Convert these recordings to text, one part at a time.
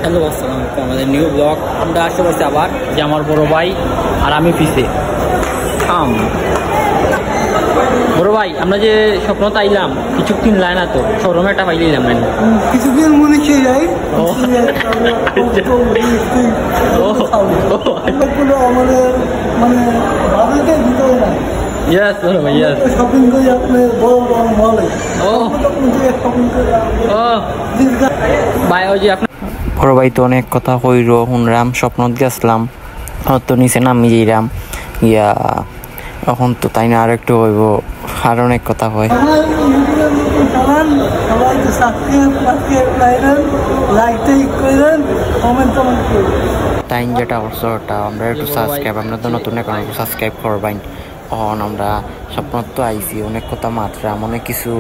Hello আসসালামু আলাইকুম, আমাদের নিউ ব্লগ। আমরা আসতে পারছি আবার যে আমার বড় ভাই আর আমি পিছে বড় ভাই, আমরা যে স্বপ্ন তাইলাম কিছুদিন লাইন না তো শোরুমে একটা পাইলাম না কিছুদিন মনে খেয়ে যাই আমাদের মানে বাজেটের ভিতরে না। Yes, bro, yes. শপিং করি আপনি বড় বড় মলে শপিং করে ভাই ওই যে আপনার বড় ভাই তো অনেক কথা কইল শুনলাম, স্বপ্নত গেছিলাম তো নিচে নামি যাইলাম ইয়া এখন তো তাই না আর একটু হইব আর অনেক কথা হয়। সবাইকে টাইম যেটা করছো ওটা আমরা একটু সাবস্ক্রাইব, আমরা তো নতুন এখন সাবস্ক্রাইব করবাই। এখন আমরা স্বপ্নত তো আইসি অনেক কথা মাত্রাম, অনেক কিছু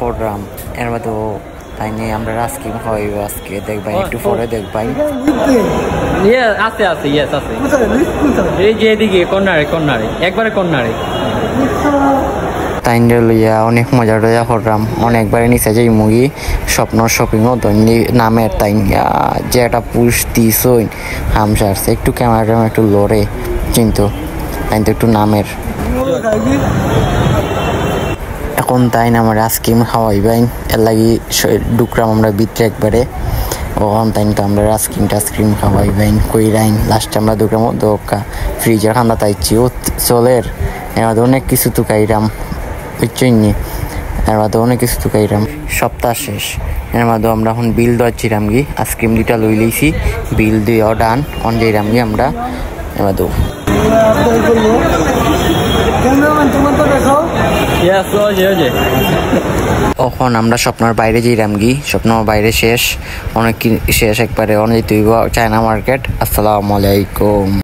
করলাম, এর মধ্যেও তাই নিয়ে আমরা আইসক্রিম খাওয়াইব আজকে, দেখবাই একটু পরে দেখবাই। আছে আছে ইয়েস আছে, এই যে এদিকে কর্নারে একবারে কর্নারে তাই লইয়া অনেক মজা টজা করলাম। অনেকবারে নিচে যাই মুগি স্বপ্ন শপিংও দৈনিক নামের তাই যে একটা পুষ দিস হামসারছে একটু ক্যামেরা একটু লড়ে, কিন্তু তাই তো একটু নামের এখন তাই না আমার আইসক্রিম খাওয়াইবাই এর লাগি ঢুকলাম আমরা ভিতরে একবারে। ওখান তাই তো আমরা আইসক্রিম খাওয়াইবাইন কইরাইন লাস্টে আমরা ঢুকলাম দোকা ফ্রিজের খান্দা তাইছি ও চলের এর মধ্যে অনেক কিছু তো খাইলাম বুঝছইনি, এর মধ্যে অনেক কিছু তো খাইলাম। সপ্তাহ শেষ এর মধ্যে আমরা এখন বিল দেওয়াচ্ছিলাম গি, আইসক্রিম দুইটা লই লইছি, বিল দিয়েও ডান অন যাইলাম গি আমরা এর মধ্যে। এখন আমরা স্বপ্নের বাইরে যাইলাম গি, স্বপ্ন বাইরে শেষ অনেক শেষ একবারে অনেক তুই চায়না মার্কেট। আসসালামু আলাইকুম।